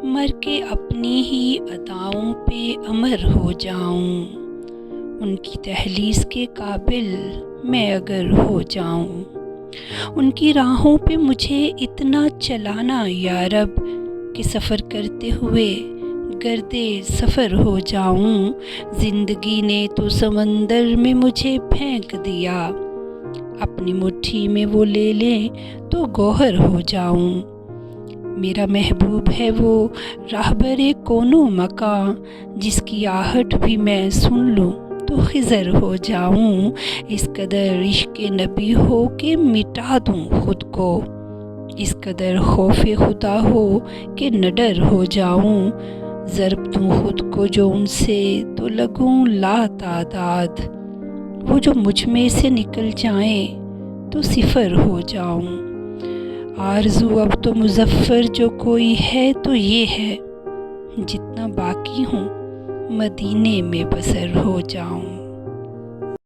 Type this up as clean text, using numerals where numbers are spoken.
مر کے اپنی ہی اداؤں پہ امر ہو جاؤں، ان کی تحلیس کے قابل میں اگر ہو جاؤں، ان کی راہوں پہ مجھے اتنا چلانا یا رب کہ سفر کرتے ہوئے گردے سفر ہو جاؤں۔ زندگی نے تو سمندر میں مجھے پھینک دیا، اپنی مٹھی میں وہ لے لیں تو گوہر ہو جاؤں۔ میرا محبوب ہے وہ راہبر کون و مکاں، جس کی آہٹ بھی میں سن لوں تو خضر ہو جاؤں۔ اس قدر عشق نبی ہو کہ مٹا دوں خود کو، اس قدر خوف خدا ہو کہ نڈر ہو جاؤں۔ ضرب دوں خود کو جو ان سے تو لگوں لا تعداد، وہ جو مجھ میں سے نکل جائیں تو صفر ہو جاؤں۔ آرزو اب تو مظفر جو کوئی ہے تو یہ ہے، جتنا باقی ہوں مدینے میں بسر ہو جاؤں۔